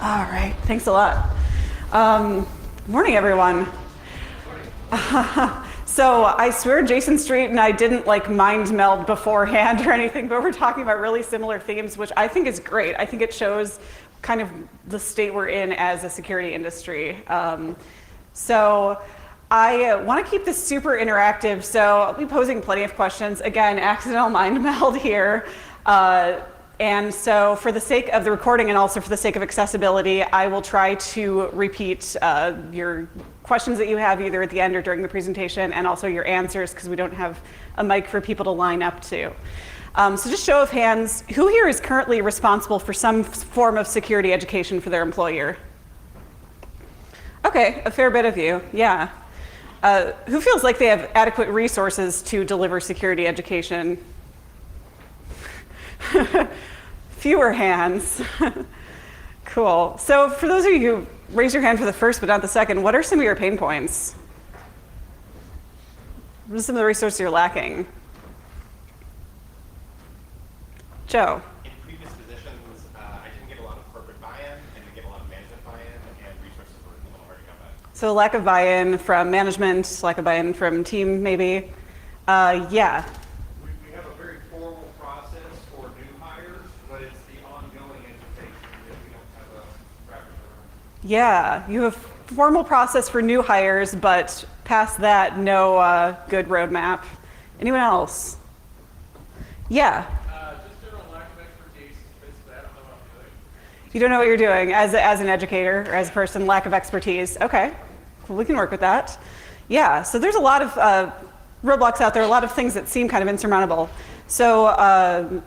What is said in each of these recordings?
All right, thanks a lot. Morning, everyone. So I swear Jason Street and I didn't like mind meld beforehand or anything, but we're talking about really similar themes, which I think is great. I think it shows kind of the state we're in as a security industry. So I want to keep this super interactive, so I'll be posing plenty of questions. Again, accidental mind meld here. And so for the sake of the recording and also for the sake of accessibility, I will try to repeat your questions that you have either at the end or during the presentation, and also your answers, because we don't have a mic for people to line up to. So just show of hands, who here is currently responsible for some form of security education for their employer? Okay, a fair bit of you, yeah. Who feels like they have adequate resources to deliver security education? Fewer hands. Cool. So for those of you who raised your hand for the first but not the second, what are some of your pain points? What are some of the resources you're lacking? Joe? In previous positions, I didn't get a lot of corporate buy-in, and didn't get a lot of management buy-in, and resources were a little hard to come by. So lack of buy-in from management, lack of buy-in from team, maybe. Yeah. We have a very formal process for new hires, but it's the ongoing education that we don't have a rapid turnaround. Yeah, you have a formal process for new hires, but past that, no good roadmap. Anyone else? Yeah. Just general lack of expertise. Basically, I don't know what I'm doing. You don't know what you're doing as an educator or as a person, lack of expertise. Okay, well, we can work with that. Yeah, so there's a lot of roadblocks out there, a lot of things that seem kind of insurmountable. So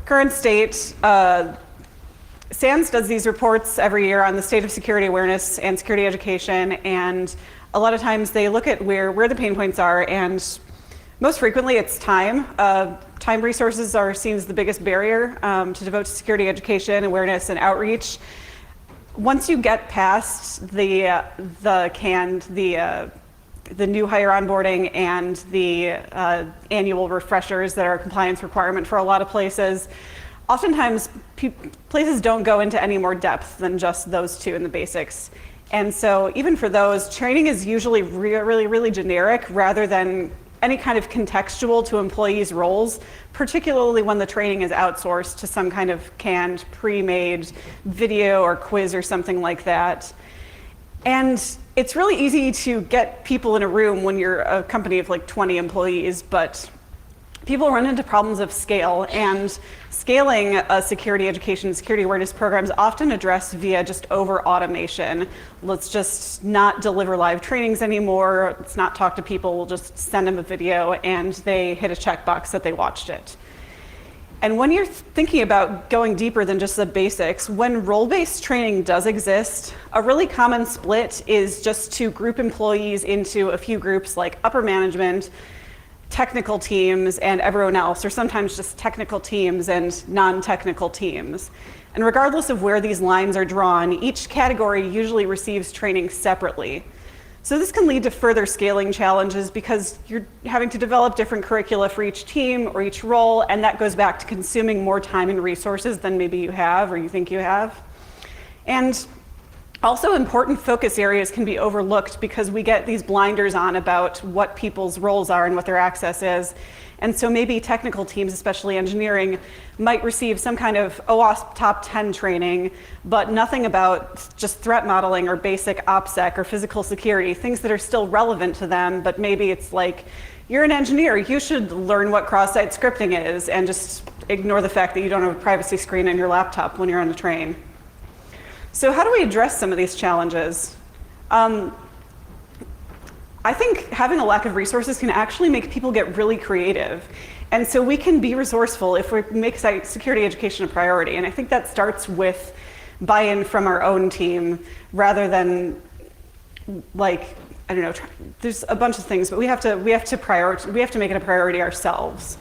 current state, SANS does these reports every year on the state of security awareness and security education, and a lot of times they look at where the pain points are, and most frequently it's time. Time resources are seen as the biggest barrier to devote to security education, awareness, and outreach. Once you get past the new hire onboarding and the annual refreshers that are a compliance requirement for a lot of places, oftentimes places don't go into any more depth than just those two in the basics. And so even for those, training is usually really generic rather than any kind of contextual to employees' roles, particularly when the training is outsourced to some kind of canned, pre-made video or quiz or something like that. And it's really easy to get people in a room when you're a company of like 20 employees, but people run into problems of scale, and scaling a security education, security awareness programs often addressed via just over automation. Let's just not deliver live trainings anymore. Let's not talk to people. We'll just send them a video and they hit a checkbox that they watched it. And when you're thinking about going deeper than just the basics, when role-based training does exist, a really common split is just to group employees into a few groups like upper management, technical teams, and everyone else, or sometimes just technical teams and non-technical teams. And regardless of where these lines are drawn, each category usually receives training separately. So this can lead to further scaling challenges because you're having to develop different curricula for each team or each role, and that goes back to consuming more time and resources than maybe you have or you think you have. And also, important focus areas can be overlooked because we get these blinders on about what people's roles are and what their access is. And so maybe technical teams, especially engineering, might receive some kind of OWASP top 10 training, but nothing about just threat modeling or basic OPSEC or physical security, things that are still relevant to them, but maybe it's like, you're an engineer, you should learn what cross-site scripting is, and just ignore the fact that you don't have a privacy screen on your laptop when you're on the train. So how do we address some of these challenges? I think having a lack of resources can actually make people get really creative. And so we can be resourceful if we make security education a priority. And I think that starts with buy-in from our own team rather than like, I don't know, there's a bunch of things, but we have to make it a priority ourselves.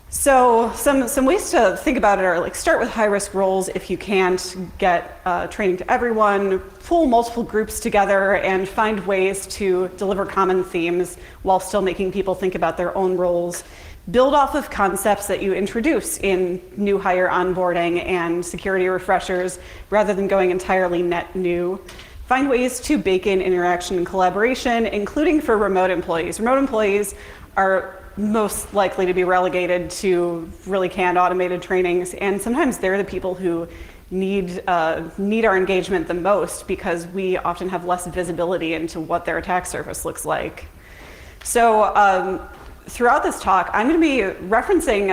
So some ways to think about it are like start with high-risk roles if you can't get training to everyone, pull multiple groups together and find ways to deliver common themes while still making people think about their own roles. build off of concepts that you introduce in new hire onboarding and security refreshers rather than going entirely net new. Find ways to bake in interaction and collaboration, including for remote employees. Remote employees are most likely to be relegated to really canned automated trainings, and sometimes they're the people who need our engagement the most because we often have less visibility into what their attack surface looks like. So throughout this talk, I'm going to be referencing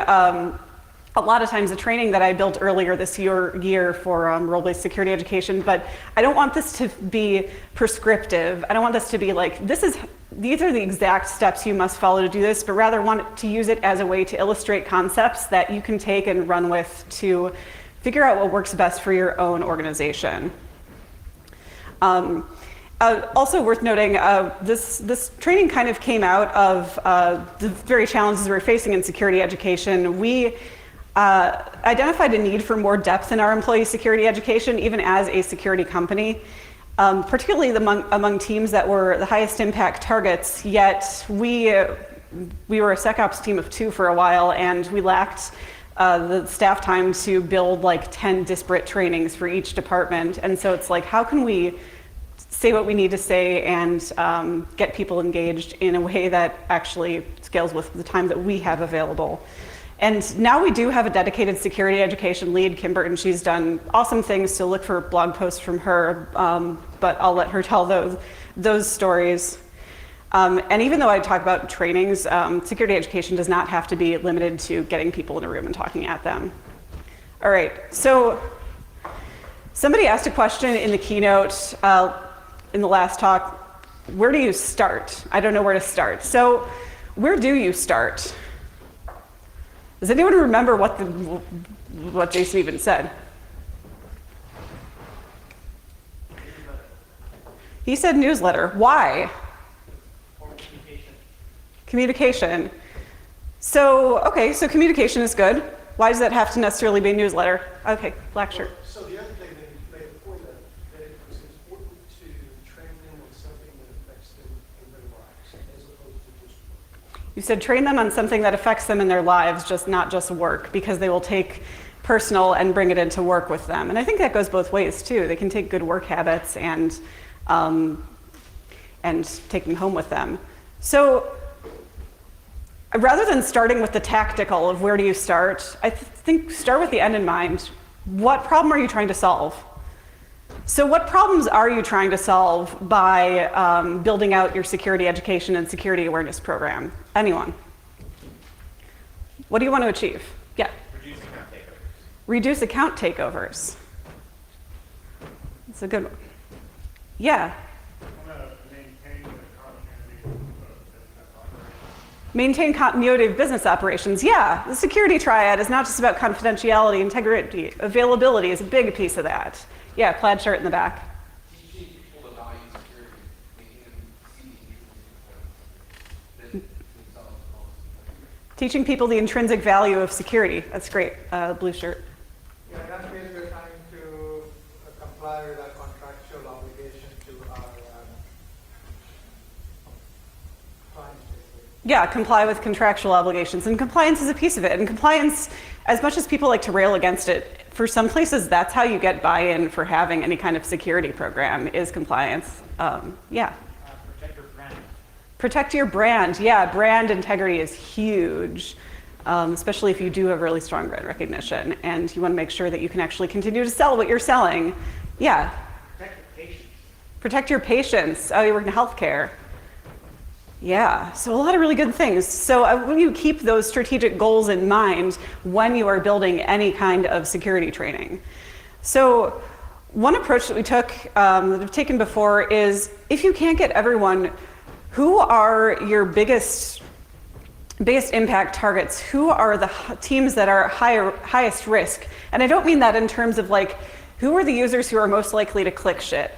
a lot of times the training that I built earlier this year for role-based security education, but I don't want this to be prescriptive. I don't want this to be like, these are the exact steps you must follow to do this, but rather want to use it as a way to illustrate concepts that you can take and run with to figure out what works best for your own organization. Also worth noting, this training kind of came out of the very challenges we're facing in security education. We identified a need for more depth in our employee security education, even as a security company, particularly among teams that were the highest impact targets, yet we were a SecOps team of 2 for a while, and we lacked the staff time to build like 10 disparate trainings for each department. And so it's like, how can we say what we need to say and get people engaged in a way that actually scales with the time that we have available? And now we do have a dedicated security education lead, Kim Burton. She's done awesome things, so look for blog posts from her, but I'll let her tell those stories. And even though I talk about trainings, security education does not have to be limited to getting people in a room and talking at them. All right, so somebody asked a question in the keynote in the last talk, where do you start? I don't know where to start. So where do you start? Does anyone remember what Jason even said? He said newsletter. Why? Communication. So, okay, so communication is good. Why does that have to necessarily be a newsletter? Okay, black shirt. So the other thing that you made a point of, that it was important to train them on something that affects them in their lives, as opposed to just work. You said train them on something that affects them in their lives, not just work, because they will take personal and bring it into work with them. And I think that goes both ways too. They can take good work habits and take them home with them. So rather than starting with the tactical of where do you start, I think start with the end in mind. What problem are you trying to solve? So what problems are you trying to solve by building out your security education and security awareness program? Anyone? What do you want to achieve? Yeah. Reduce account takeovers. Reduce account takeovers. That's a good one. Yeah. Maintain continuity of business operations. Yeah, the security triad is not just about confidentiality, integrity, availability is a big piece of that. Yeah, plaid shirt in the back. Teaching people the value of security, making them see themselves. Teaching people the intrinsic value of security. That's great. Blue shirt. Yeah, that means we're trying to comply with our contractual obligation to our clients. Yeah, comply with contractual obligations. And compliance is a piece of it. And compliance, as much as people like to rail against it, for some places, that's how you get buy-in for having any kind of security program is compliance. Yeah. Protect your brand. Protect your brand. Yeah, brand integrity is huge, especially if you do have really strong brand recognition and you want to make sure that you can actually continue to sell what you're selling. Yeah. Protect your patients. Protect your patients. Oh, you work in healthcare. Yeah, so a lot of really good things. So when you keep those strategic goals in mind when you are building any kind of security training. So one approach that we took, that I've taken before is if you can't get everyone, who are your biggest impact targets? Who are the teams that are highest risk? And I don't mean that in terms of like, who are the users who are most likely to click shit?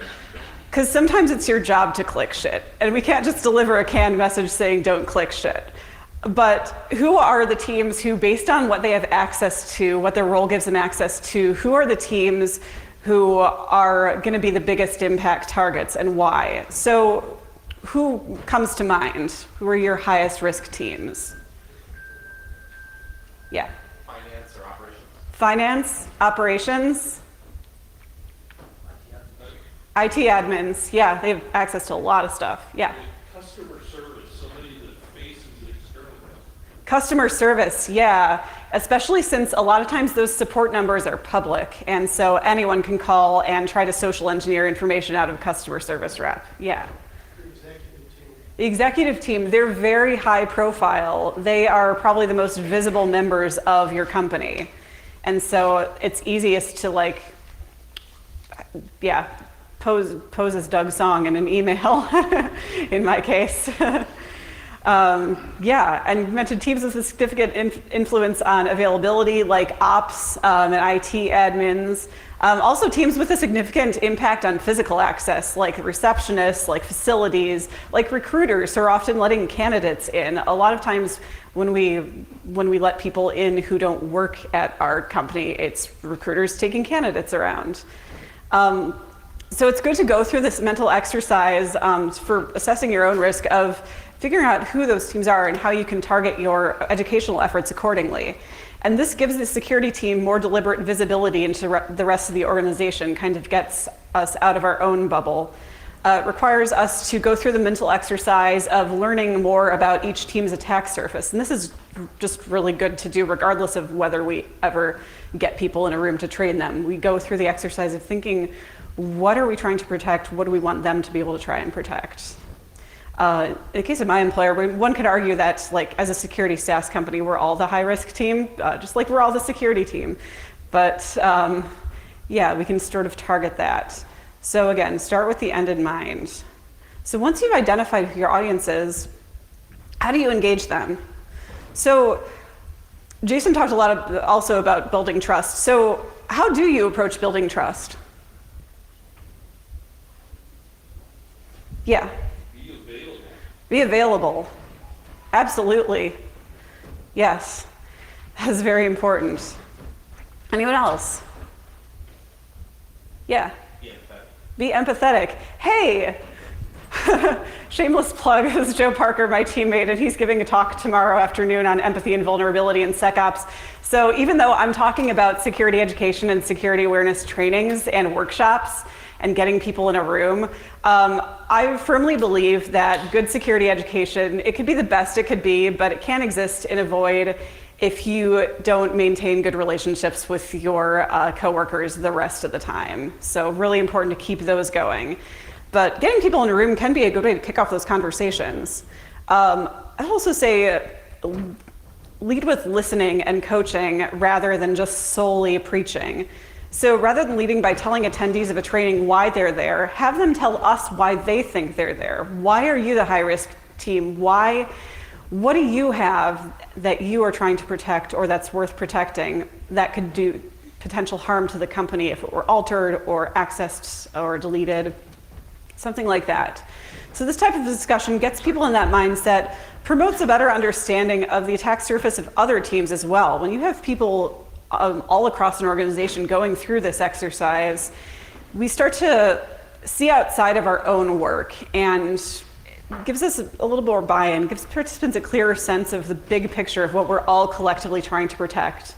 Because sometimes it's your job to click shit, and we can't just deliver a canned message saying don't click shit. But who are the teams who, based on what they have access to, what their role gives them access to, who are the teams who are going to be the biggest impact targets and why? So who comes to mind? Who are your highest risk teams? Yeah. Finance or operations? Finance, operations, IT admins. Yeah, they have access to a lot of stuff. Yeah. Customer service, somebody that faces the external. Customer service, yeah. Especially since a lot of times those support numbers are public, and so anyone can call and try to social engineer information out of a customer service rep. Yeah. Your executive team. The executive team, they're very high profile. They are probably the most visible members of your company. And so it's easiest to like, yeah, pose as Doug Song in an email, in my case. Yeah, and you mentioned teams with a significant influence on availability, like ops and IT admins. Also teams with a significant impact on physical access, like receptionists, like facilities, like recruiters who are often letting candidates in. A lot of times when we let people in who don't work at our company, it's recruiters taking candidates around. So it's good to go through this mental exercise for assessing your own risk of figuring out who those teams are and how you can target your educational efforts accordingly. And this gives the security team more deliberate visibility into the rest of the organization, kind of gets us out of our own bubble. It requires us to go through the mental exercise of learning more about each team's attack surface. And this is just really good to do regardless of whether we ever get people in a room to train them. We go through the exercise of thinking, what are we trying to protect? What do we want them to be able to try and protect? In the case of my employer, one could argue that, like, as a security SaaS company, we're all the high-risk team, just like we're all the security team. But yeah, we can sort of target that. So again, start with the end in mind. So once you've identified who your audience is, how do you engage them? So Jason talked a lot also about building trust. So how do you approach building trust? Yeah. Be available. Be available. Absolutely. Yes. That's very important. Anyone else? Yeah. Be empathetic. Hey, shameless plug, this is Joe Parker, my teammate, and he's giving a talk tomorrow afternoon on empathy and vulnerability in SecOps. So even though I'm talking about security education and security awareness trainings and workshops and getting people in a room, I firmly believe that good security education, it could be the best it could be, but it can't exist in a void if you don't maintain good relationships with your coworkers the rest of the time. So really important to keep those going. But getting people in a room can be a good way to kick off those conversations. I'd also say lead with listening and coaching rather than just solely preaching. So rather than leading by telling attendees of a training why they're there, have them tell us why they think they're there. Why are you the high-risk team? What do you have that you are trying to protect or that's worth protecting that could do potential harm to the company if it were altered or accessed or deleted? Something like that. So this type of discussion gets people in that mindset, promotes a better understanding of the attack surface of other teams as well. When you have people all across an organization going through this exercise, we start to see outside of our own work and gives us a little more buy-in, gives participants a clearer sense of the big picture of what we're all collectively trying to protect.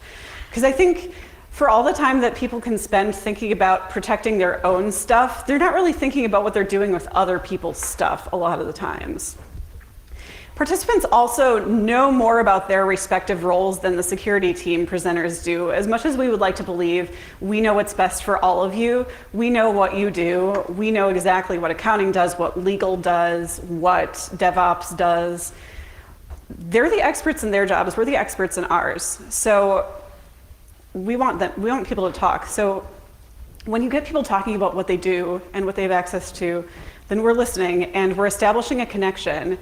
Because I think for all the time that people can spend thinking about protecting their own stuff, they're not really thinking about what they're doing with other people's stuff a lot of the times. Participants also know more about their respective roles than the security team presenters do. As much as we would like to believe we know what's best for all of you, we know what you do, we know exactly what accounting does, what legal does, what DevOps does. They're the experts in their jobs, we're the experts in ours. So we want people to talk. So when you get people talking about what they do and what they have access to, then we're listening and we're establishing a connection.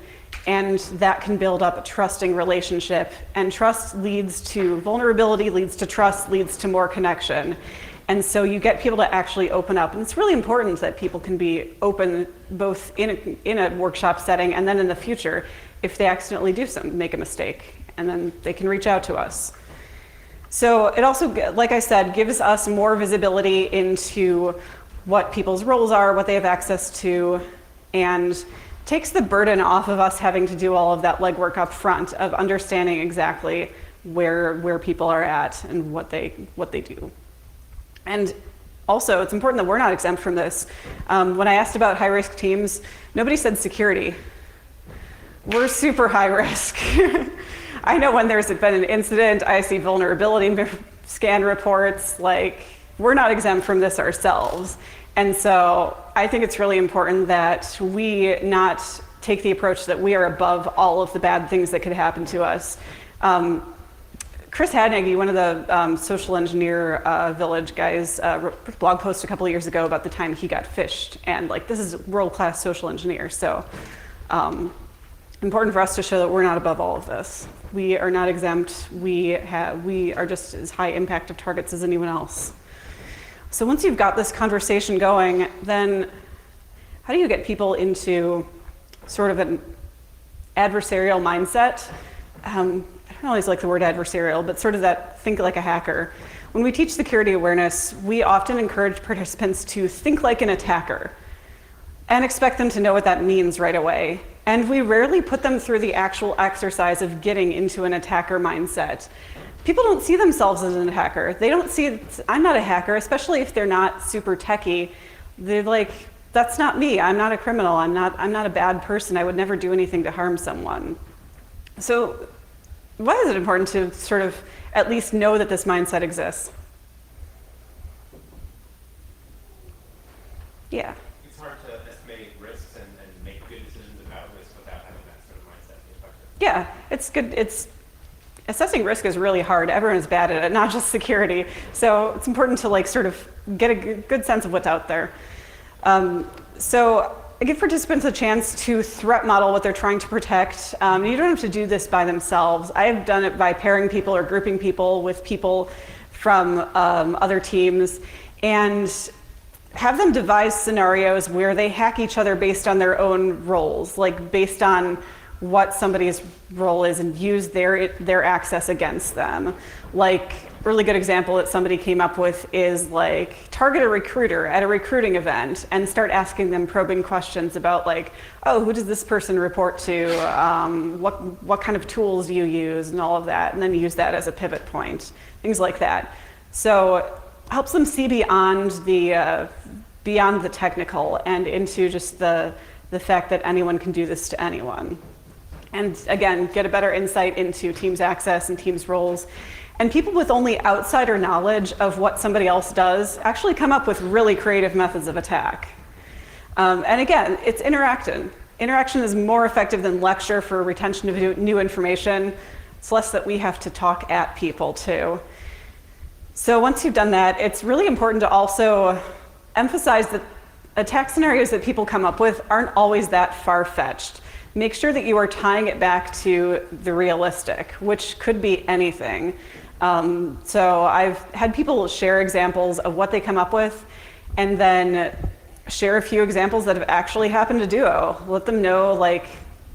And that can build up a trusting relationship. And trust leads to vulnerability, leads to trust, leads to more connection. And so you get people to actually open up. And it's really important that people can be open both in a workshop setting and then in the future if they accidentally make a mistake. And then they can reach out to us. So it also, like I said, gives us more visibility into what people's roles are, what they have access to, and takes the burden off of us having to do all of that legwork up front of understanding exactly where people are at and what they do. And also, it's important that we're not exempt from this. When I asked about high-risk teams, nobody said security. We're super high risk. I know when there's been an incident, I see vulnerability scan reports, like, we're not exempt from this ourselves. And so I think it's really important that we not take the approach that we are above all of the bad things that could happen to us. Chris Hadnagy, one of the social engineer village guys, wrote a blog post a couple of years ago about the time he got phished. And like, this is world-class social engineer. So important for us to show that we're not above all of this. We are not exempt. We are just as high impact of targets as anyone else. So once you've got this conversation going, then how do you get people into sort of an adversarial mindset? I don't always like the word adversarial, but sort of that think like a hacker. When we teach security awareness, we often encourage participants to think like an attacker and expect them to know what that means right away. And we rarely put them through the actual exercise of getting into an attacker mindset. People don't see themselves as an attacker. They don't see, I'm not a hacker, especially if they're not super techie. They're like, that's not me. I'm not a criminal. I'm not a bad person. I would never do anything to harm someone. So why is it important to sort of at least know that this mindset exists? Yeah. It's hard to estimate risks and make good decisions about risk without having that sort of mindset perspective. Yeah, it's good. Assessing risk is really hard. Everyone's bad at it, not just security. So it's important to like sort of get a good sense of what's out there. So I give participants a chance to threat model what they're trying to protect. You don't have to do this by themselves. I've done it by pairing people or grouping people with people from other teams and have them devise scenarios where they hack each other based on their own roles, like based on what somebody's role is and use their access against them. Like, a really good example that somebody came up with is like, target a recruiter at a recruiting event and start asking them probing questions about like, oh, who does this person report to? What kind of tools do you use and all of that, and then use that as a pivot point, things like that. So helps them see beyond the technical and into just the fact that anyone can do this to anyone. And again, get a better insight into teams' access and teams' roles. And people with only outsider knowledge of what somebody else does actually come up with really creative methods of attack. And again, it's interaction. Interaction is more effective than lecture for retention of new information. It's less that we have to talk at people too. So once you've done that, it's really important to also emphasize that attack scenarios that people come up with aren't always that far-fetched. Make sure that you are tying it back to the realistic, which could be anything. So I've had people share examples of what they come up with and then share a few examples that have actually happened to Duo. Let them know like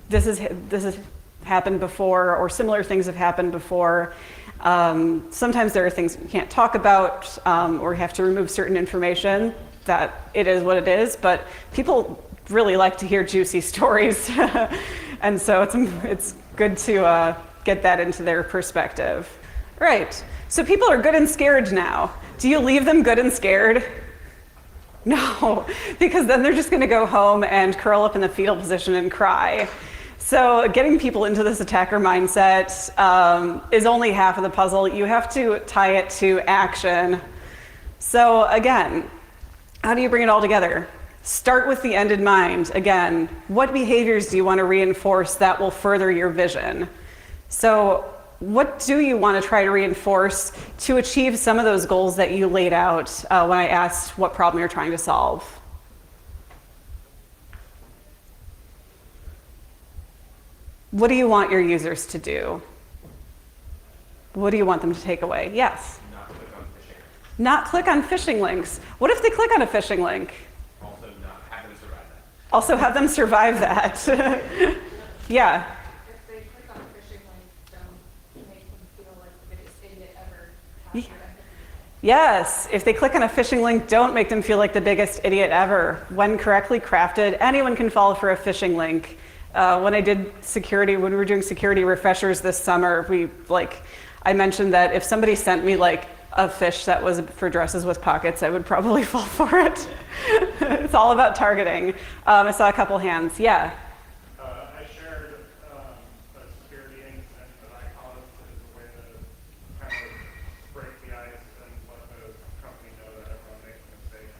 this has happened before or similar things have happened before. Sometimes there are things you can't talk about or you have to remove certain information. That it is what it is, but people really like to hear juicy stories. And so it's good to get that into their perspective. Right, so people are good and scared now. Do you leave them good and scared? No, because then they're just gonna go home and curl up in the fetal position and cry. So getting people into this attacker mindset is only half of the puzzle. You have to tie it to action. So again, how do you bring it all together? Start with the end in mind. Again, what behaviors do you want to reinforce that will further your vision? So what do you want to try to reinforce to achieve some of those goals that you laid out when I asked what problem you're trying to solve? What do you want your users to do? What do you want them to take away? Yes? Not click on phishing links. What if they click on a phishing link? Also not have them survive that. Also have them survive that. Yeah. If they click on a phishing link, don't make them feel like the biggest idiot ever. Yes, if they click on a phishing link, don't make them feel like the biggest idiot ever. When correctly crafted, anyone can fall for a phishing link. When we were doing security refreshers this summer, I mentioned that if somebody sent me like a fish that was for dresses with pockets, I would probably fall for it. It's all about targeting. I saw a couple hands. Yeah. I shared a security incident that I caused as a way to kind of break the ice and let the company know that everyone makes mistakes.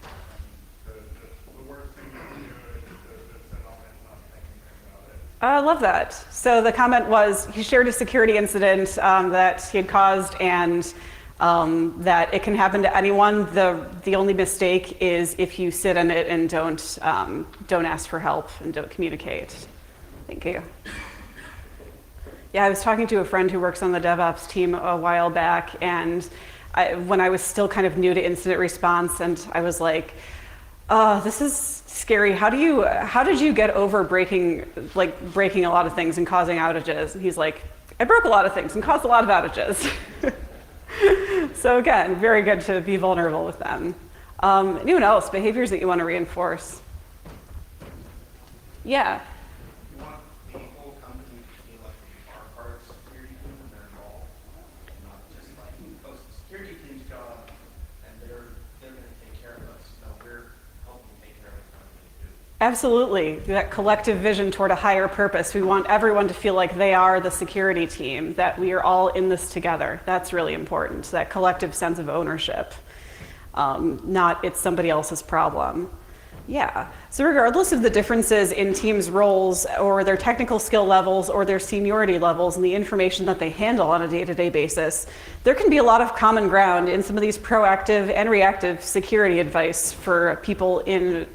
The worst thing you can do is to sit on it and not think anything about it. I love that. So the comment was he shared a security incident that he had caused, and that it can happen to anyone. The only mistake is if you sit in it and don't ask for help and don't communicate. Thank you. Yeah, I was talking to a friend who works on the DevOps team a while back, and when I was still kind of new to incident response, and I was like, this is scary. How did you get over breaking a lot of things and causing outages? And he's like, I broke a lot of things and caused a lot of outages. So again, very good to be vulnerable with them. Anyone else, behaviors that you want to reinforce? Yeah. You want the whole company to feel like they are part of the security team and they're involved, not just like, oh, it's the security team's job and they're going to take care of us. No, we're helping take care of the company too. Absolutely, that collective vision toward a higher purpose. We want everyone to feel like they are the security team, that we are all in this together. That's really important, that collective sense of ownership, not it's somebody else's problem. Yeah, so regardless of the differences in teams' roles or their technical skill levels or their seniority levels and the information that they handle on a day-to-day basis, there can be a lot of common ground in some of these proactive and reactive security advice for people in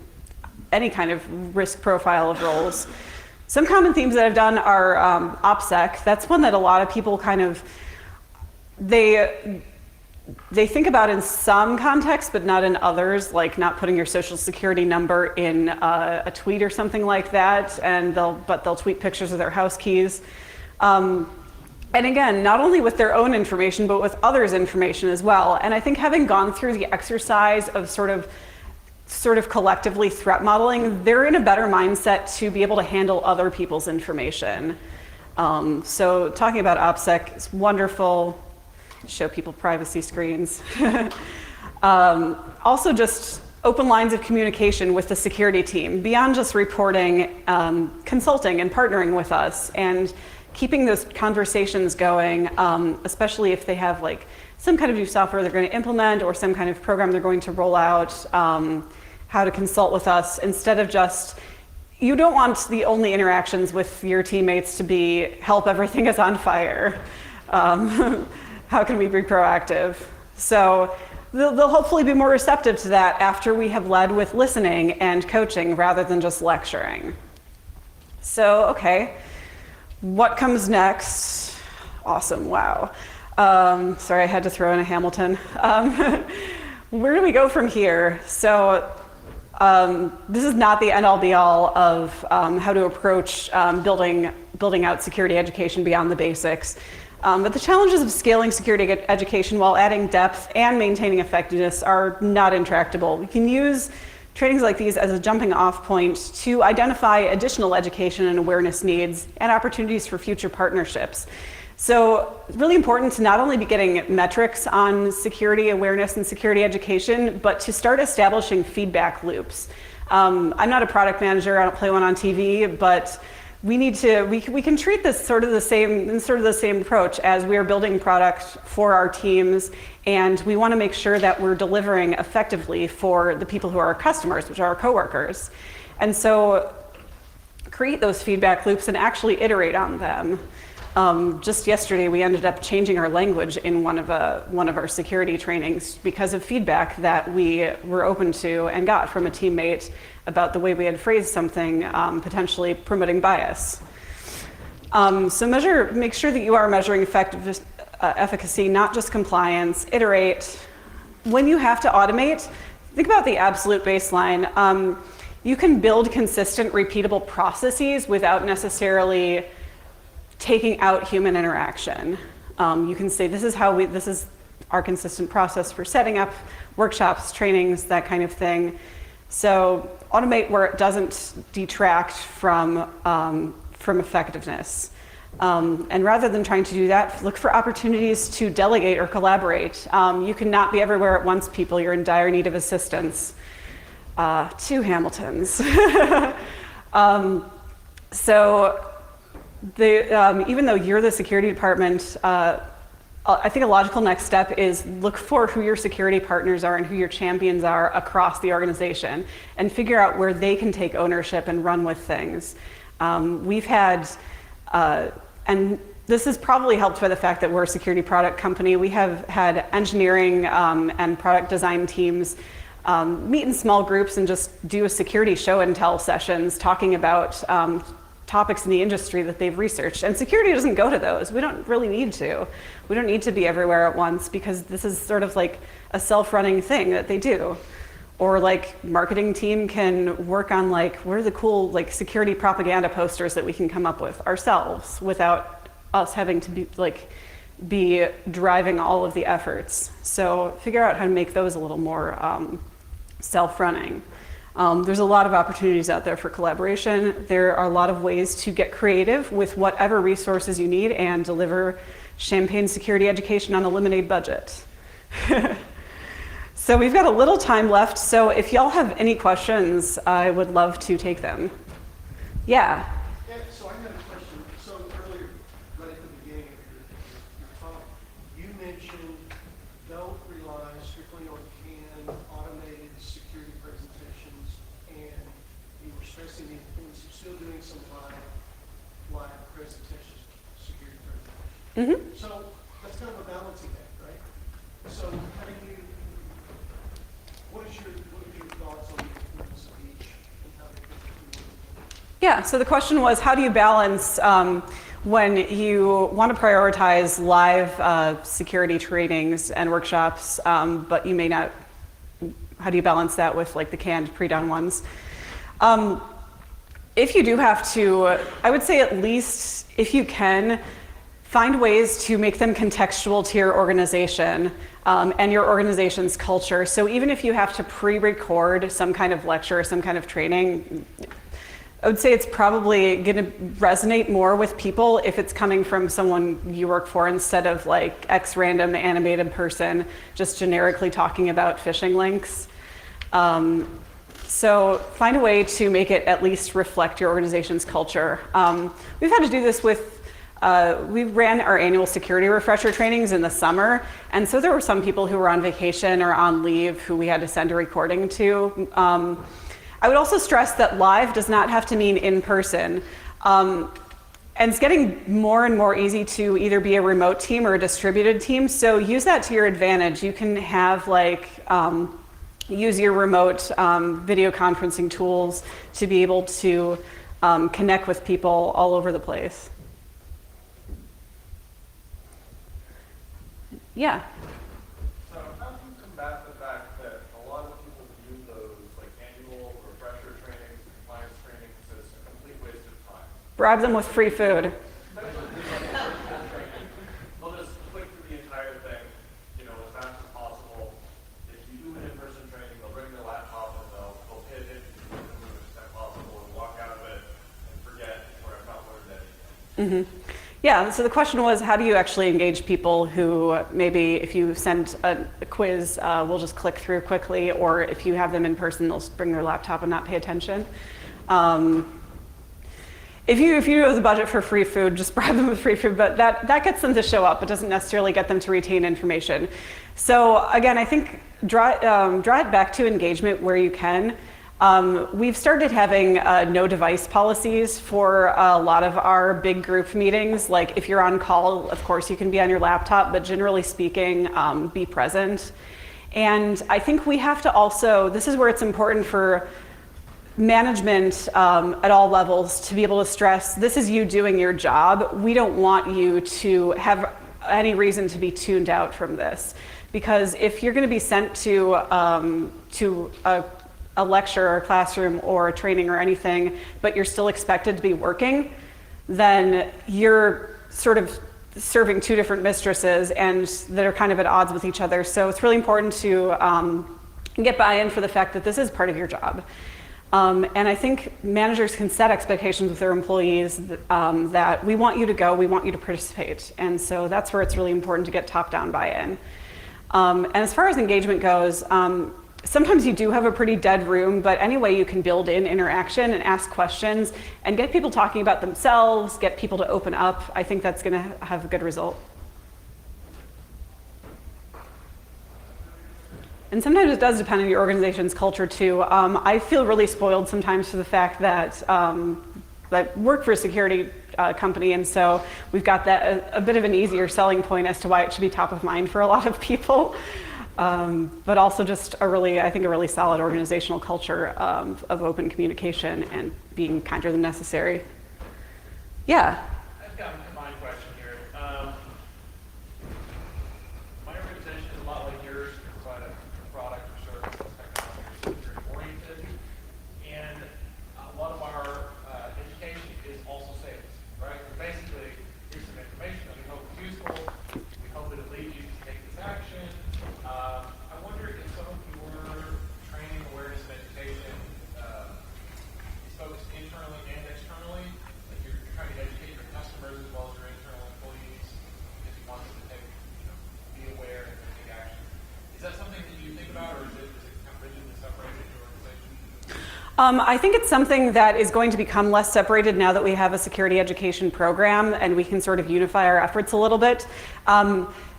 any kind of risk profile of roles. Some common themes that I've done are OPSEC. That's one that a lot of people kind of, they think about in some contexts, but not in others, like not putting your social security number in a tweet or something like that, and they'll tweet pictures of their house keys. And again, not only with their own information, but with others' information as well. And I think having gone through the exercise of sort of collectively threat modeling, they're in a better mindset to be able to handle other people's information. So talking about OPSEC is wonderful. Show people privacy screens. Also just open lines of communication with the security team, beyond just reporting, consulting and partnering with us, and keeping those conversations going, especially if they have like some kind of new software they're going to implement or some kind of program they're going to roll out, how to consult with us, instead of just, you don't want the only interactions with your teammates to be, help, everything is on fire. How can we be proactive? So they'll hopefully be more receptive to that after we have led with listening and coaching rather than just lecturing. So, okay, what comes next? Awesome, wow. Sorry, I had to throw in a Hamilton. Where do we go from here? So this is not the end-all be-all of how to approach building out security education beyond the basics. But the challenges of scaling security education while adding depth and maintaining effectiveness are not intractable. We can use trainings like these as a jumping off point to identify additional education and awareness needs and opportunities for future partnerships. So it's really important to not only be getting metrics on security awareness and security education, but to start establishing feedback loops. I'm not a product manager, I don't play one on TV, but we can treat this sort of the same approach as we are building product for our teams, and we want to make sure that we're delivering effectively for the people who are our customers, which are our coworkers. And so create those feedback loops and actually iterate on them. Just yesterday, we ended up changing our language in one of our security trainings because of feedback that we were open to and got from a teammate about the way we had phrased something, potentially promoting bias. So make sure that you are measuring efficacy, not just compliance. Iterate. When you have to automate, think about the absolute baseline. You can build consistent, repeatable processes without necessarily taking out human interaction. You can say, this is our consistent process for setting up workshops, trainings, that kind of thing. So automate where it doesn't detract from effectiveness. And rather than trying to do that, look for opportunities to delegate or collaborate. You cannot be everywhere at once, people. You're in dire need of assistance. Two Hamiltons. Even though you're the security department, I think a logical next step is look for who your security partners are and who your champions are across the organization and figure out where they can take ownership and run with things. We've had, and this is probably helped by the fact that we're a security product company, we have had engineering and product design teams meet in small groups and just do a security show and tell sessions talking about topics in the industry that they've researched. And security doesn't go to those. We don't really need to. We don't need to be everywhere at once because this is sort of like a self-running thing that they do. Or like marketing team can work on like, what are the cool like security propaganda posters that we can come up with ourselves without us having to be driving all of the efforts. So figure out how to make those a little more self-running. There's a lot of opportunities out there for collaboration. There are a lot of ways to get creative with whatever resources you need and deliver champagne security education on a limited budget. So we've got a little time left, so if y'all have any questions, I would love to take them. Yeah? Yeah, so I got a question. So earlier, right at the beginning of your talk, you mentioned don't rely strictly on canned automated security presentations, and you were stressing the importance of still doing some live presentations, security presentations. Mm-hmm. So that's kind of a balancing act, right? So how do you, what are your thoughts on the importance of each and how they fit into Yeah, so the question was, how do you balance when you want to prioritize live security trainings and workshops, but you may not, how do you balance that with like the canned pre-done ones? If you do have to, I would say at least if you can, find ways to make them contextual to your organization and your organization's culture. So even if you have to pre-record some kind of lecture or some kind of training, I would say it's probably going to resonate more with people if it's coming from someone you work for instead of like X random animated person just generically talking about phishing links. So find a way to make it at least reflect your organization's culture. We've had to do this with we ran our annual security refresher trainings in the summer, and so there were some people who were on vacation or on leave who we had to send a recording to. I would also stress that live does not have to mean in person. And it's getting more and more easy to either be a remote team or a distributed team, so use that to your advantage. You can have like, use your remote video conferencing tools to be able to connect with people all over the place. Yeah. So how do you combat the fact that a lot of people view those like annual refresher trainings, compliance trainings as a complete waste of time? Bribe them with free food. They'll just click through the entire thing, you know, as fast as possible. If you do an in-person training, they'll bring their laptop and they'll pay attention to it as much as possible and walk out of it and forget or have not learned anything. Mm-hmm. Yeah, so the question was, how do you actually engage people who maybe if you send a quiz, will just click through quickly, or if you have them in person, they'll bring their laptop and not pay attention. If you have the budget for free food, just bribe them with free food, but that gets them to show up. It doesn't necessarily get them to retain information. So again, I think draw it back to engagement where you can. We've started having no device policies for a lot of our big group meetings. Like if you're on call, of course you can be on your laptop, but generally speaking, be present. And I think we have to also, this is where it's important for management at all levels to be able to stress, this is you doing your job. We don't want you to have any reason to be tuned out from this. Because if you're gonna be sent to a lecture or a classroom or a training or anything, but you're still expected to be working, then you're sort of serving two different mistresses and that are kind of at odds with each other. So it's really important to get buy-in for the fact that this is part of your job. And I think managers can set expectations with their employees that we want you to go, we want you to participate. And so that's where it's really important to get top-down buy-in. And as far as engagement goes, sometimes you do have a pretty dead room, but any way you can build in interaction and ask questions and get people talking about themselves, get people to open up, I think that's going to have a good result. And sometimes it does depend on your organization's culture too. I feel really spoiled sometimes for the fact that I work for a security company, and so we've got that a bit of an easier selling point as to why it should be top of mind for a lot of people. But also just I think a really solid organizational culture of open communication and being kinder than necessary. Yeah. I've got a combined question here. My organization is a lot like yours. We provide a product or service that's technology or security oriented. And a lot of our education is also sales, right? Basically, here's some information that we hope is useful. We hope it'll lead you to take this action. I wonder if some of your training, awareness, and education is focused internally and externally. Like you're trying to educate your customers as well as your internal employees if you want them to take, be aware and take action. Is that something that you think about, or is it kind of rigidly separated in your organization? I think it's something that is going to become less separated now that we have a security education program and we can sort of unify our efforts a little bit.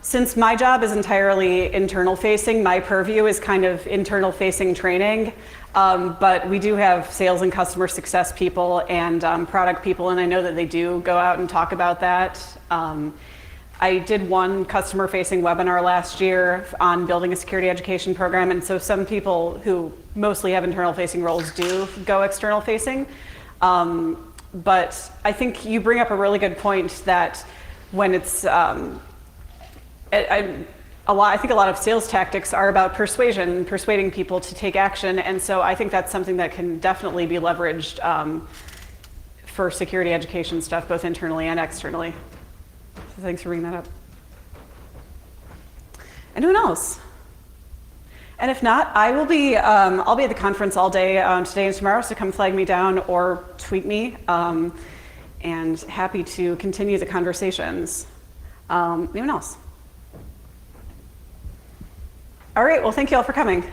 Since my job is entirely internal facing, my purview is kind of internal facing training, but we do have sales and customer success people and product people, and I know that they do go out and talk about that. I did one customer facing webinar last year on building a security education program, and so some people who mostly have internal facing roles do go external facing. But I think you bring up a really good point that when it's I think a lot of sales tactics are about persuading people to take action, and so I think that's something that can definitely be leveraged for security education stuff, both internally and externally. So thanks for bringing that up. Anyone else? And if not, I'll be at the conference all day today and tomorrow, so come flag me down or tweet me, and happy to continue the conversations. Anyone else? All right, well, thank you all for coming.